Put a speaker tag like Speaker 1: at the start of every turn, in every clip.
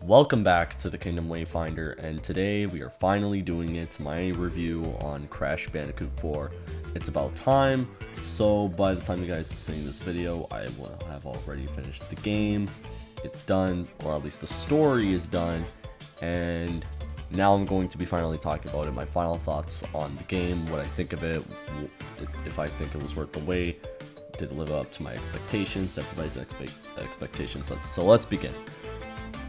Speaker 1: Welcome back to the Kingdom Wayfinder, and today we are finally doing it, my review on Crash Bandicoot 4. It's about time, so by the time you guys are seeing this video, I will have already finished the game. It's done, or at least the story is done, and now I'm going to be finally talking about it, my final thoughts on the game, what I think of it, if I think it was worth the wait, did it live up to my expectations, everybody's expectations. So let's begin.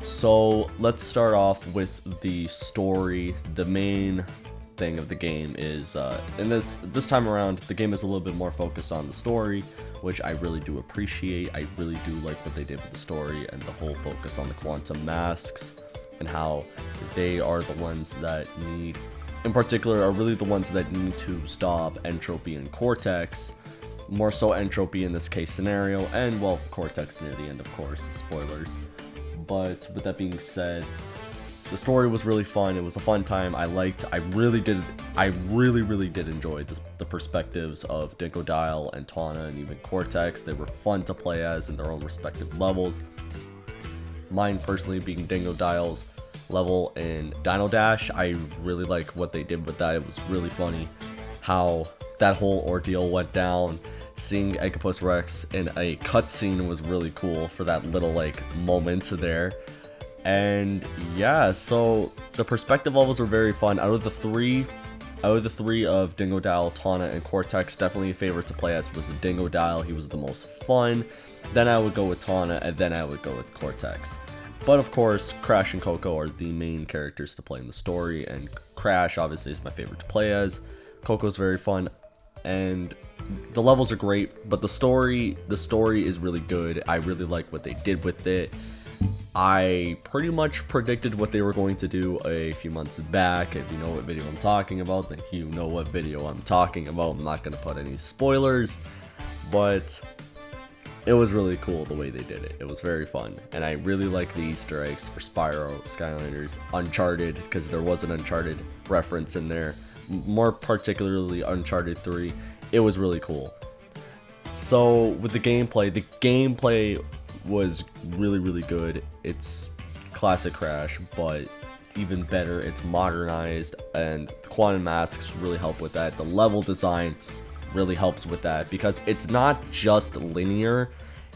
Speaker 1: So let's start off with the story. The main thing of the game is, and this time around, the game is a little bit more focused on the story, which I really do appreciate. I really do like what they did with the story and the whole focus on the quantum masks and how they are the ones that need, in particular, are really the ones that need to stop Entropy and Cortex. More so Entropy in this case scenario, and well, Cortex near the end, of course, spoilers. But with that being said, the story was really fun. It was a fun time. I really did enjoy the perspectives of Dingodile and Tawna and even Cortex. They were fun to play as in their own respective levels. Mine personally being Dingodile's level in Dino Dash. I really like what they did with that. It was really funny how that whole ordeal went down. Seeing Eggopus Rex in a cutscene was really cool for that little moment there. And yeah, so the perspective levels were very fun. Out of the three of Dingodile, Tawna, and Cortex, definitely a favorite to play as was Dingodile. He was the most fun. Then I would go with Tawna, and then I would go with Cortex. But of course, Crash and Coco are the main characters to play in the story, and Crash obviously is my favorite to play as. Coco's very fun, and the levels are great, but the story is really good. I really like what they did with it. I pretty much predicted what they were going to do a few months back. If you know what video I'm talking about, then you know what video I'm talking about. I'm not going to put any spoilers, but it was really cool the way they did it. It was very fun, and I really like the Easter eggs for Spyro, Skylanders, Uncharted, because there was an Uncharted reference in there, more particularly Uncharted 3. It was really cool. So with the gameplay was really good. It's classic Crash, but even better, it's modernized, and the quantum masks really help with that. The level design really helps with that because it's not just linear.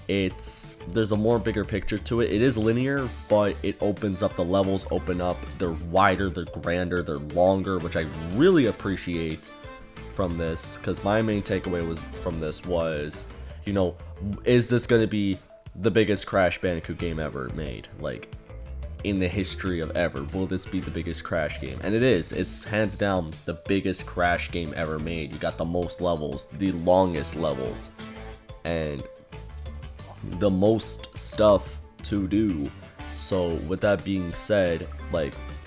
Speaker 1: There's a more bigger picture to it. It is linear, but it opens up, the levels open up, they're wider, they're grander, they're longer, which I really appreciate from this, because my main takeaway was, you know, is this going to be the biggest Crash Bandicoot game ever made, like in the history of ever? Will this be the biggest Crash game? And it is. It's hands down the biggest Crash game ever made. You got the most levels, the longest levels, and the most stuff to do. So with that being said,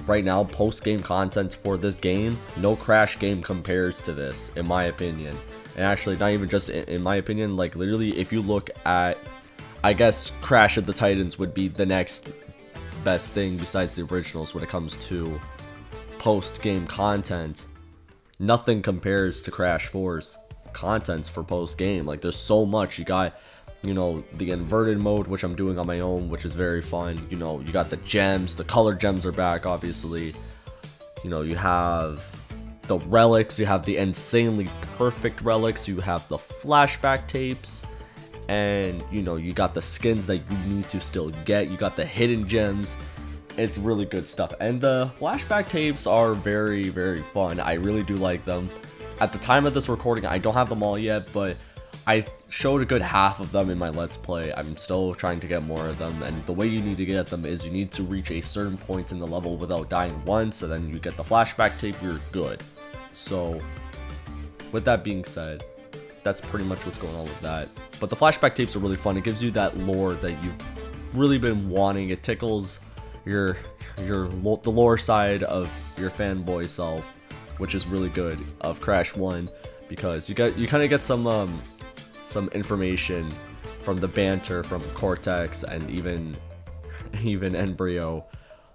Speaker 1: right now, post-game content for this game, no Crash game compares to this, in my opinion. And actually, not even just in my opinion, literally, if you look at, I guess Crash of the Titans would be the next best thing besides the originals when it comes to post-game content. Nothing compares to Crash 4's contents for post-game. There's so much. You got, you know, the inverted mode, which I'm doing on my own, which is very fun. You know, you got the gems, the color gems are back, obviously. You know, you have the relics, you have the insanely perfect relics, you have the flashback tapes, and you know, you got the skins that you need to still get, you got the hidden gems. It's really good stuff, and the flashback tapes are very fun. I really do like them. At the time of this recording, I don't have them all yet, but I showed a good half of them in my Let's Play. I'm still trying to get more of them, and the way you need to get them is you need to reach a certain point in the level without dying once, and then you get the flashback tape, you're good. So, with that being said, that's pretty much what's going on with that. But the flashback tapes are really fun. It gives you that lore that you've really been wanting. It tickles the lore side of your fanboy self, which is really good, of Crash 1, because you kind of get some information from the banter from Cortex and even Embryo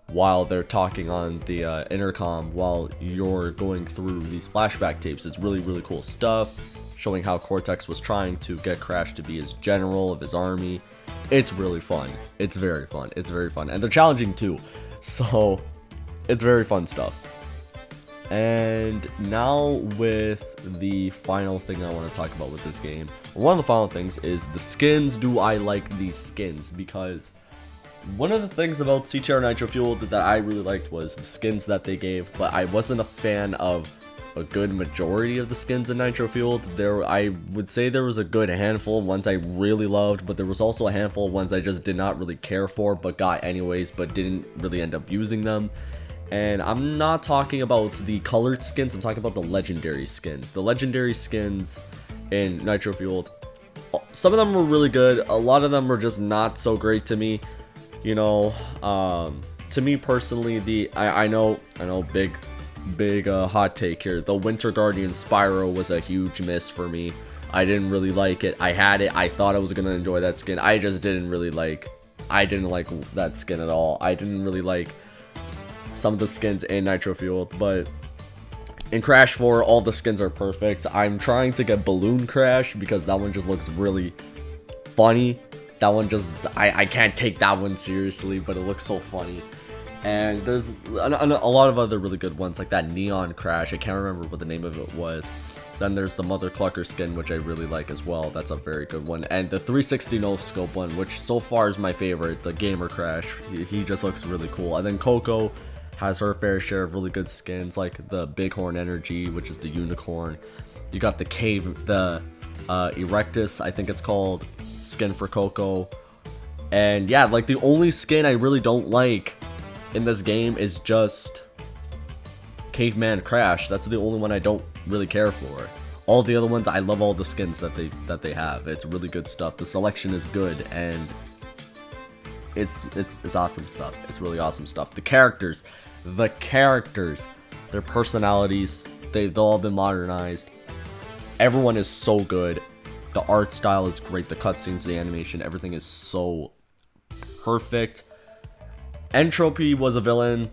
Speaker 1: while they're talking on the intercom while you're going through these flashback tapes. It's really cool stuff, showing how Cortex was trying to get Crash to be his general of his army, It's really fun. It's very fun. It's very fun. And they're challenging too. So it's very fun stuff. And now with the final thing I want to talk about with this game, one of the final things is the skins. Do I like these skins? Because one of the things about CTR Nitro Fueled that I really liked was the skins that they gave, but I wasn't a fan of a good majority of the skins in Nitro Fueled. I would say there was a good handful of ones I really loved, but there was also a handful of ones I just did not really care for, but got anyways, but didn't really end up using them. And I'm not talking about the colored skins, I'm talking about the legendary skins. The legendary skins in Nitro Fueled, some of them were really good, a lot of them were just not so great to me. You know, to me personally, I know, big hot take here. The Winter Guardian Spyro was a huge miss for me. I didn't really like it. I had it. I thought I was gonna enjoy that skin. I just didn't really like. I didn't like that skin at all. I didn't really like some of the skins in Nitro Fueled, but in Crash 4, all the skins are perfect. I'm trying to get Balloon Crash because that one just looks really funny. That one just, I can't take that one seriously, but it looks so funny. And there's a lot of other really good ones, like that Neon Crash. I can't remember what the name of it was. Then there's the Mother Clucker skin, which I really like as well. That's a very good one. And the 360 no scope one, which so far is my favorite, the Gamer Crash. He just looks really cool. And then Coco has her fair share of really good skins, like the Bighorn Energy, which is the unicorn. You got the Erectus, I think it's called, skin for Coco. And yeah, like the only skin I really don't like in this game is just Caveman Crash. That's the only one I don't really care for. All the other ones, I love all the skins that they have. It's really good stuff. The selection is good, and it's awesome stuff. It's really awesome stuff. The characters, their personalities, they've all been modernized. Everyone is so good. The art style is great. The cutscenes, the animation, everything is so perfect. Entropy was a villain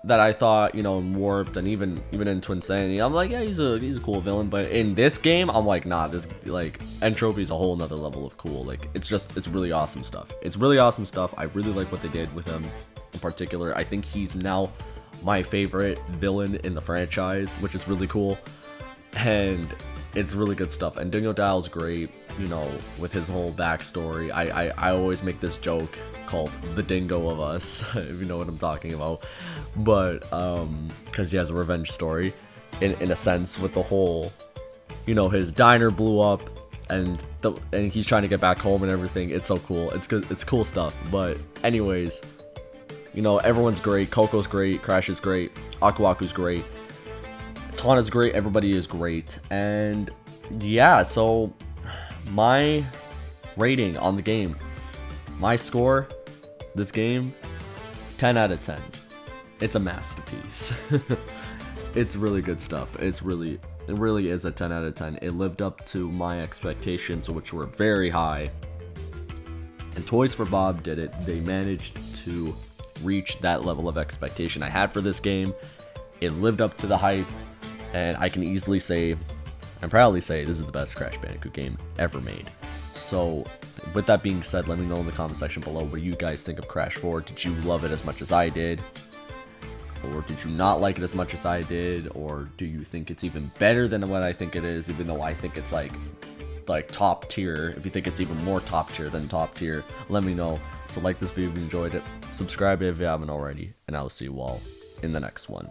Speaker 1: that I thought, you know, in Warped and even in Twinsanity, I'm like, yeah, he's a cool villain. But in this game, I'm like, nah, this, like, Entropy is a whole nother level of cool. Like, it's really awesome stuff. It's really awesome stuff. I really like what they did with him in particular. I think he's now my favorite villain in the franchise, which is really cool. And it's really good stuff. And Dingo Dial's great, you know, with his whole backstory. I always make this joke called the Dingo of Us, if you know what I'm talking about. But because he has a revenge story in a sense, with the whole, you know, his diner blew up and he's trying to get back home and everything. It's so cool. It's good. It's cool stuff. But anyways, you know, everyone's great. Coco's great. Crash is great. Aku Aku's great. Tawna's great. Everybody is great. And yeah, so my rating on the game, my score, this game, 10 out of 10. It's a masterpiece. It's really good stuff. It really is a 10 out of 10. It lived up to my expectations, which were very high. And Toys for Bob did it. They managed to reach that level of expectation I had for this game. It lived up to the hype, and I can easily say, and proudly say, this is the best Crash Bandicoot game ever made. So with that being said, let me know in the comment section below what you guys think of Crash 4. Did you love it as much as I did? Or did you not like it as much as I did? Or do you think it's even better than what I think it is, even though I think it's like top tier? If you think it's even more top tier than top tier, let me know. So like this video if you enjoyed it, subscribe if you haven't already, and I'll see you all in the next one.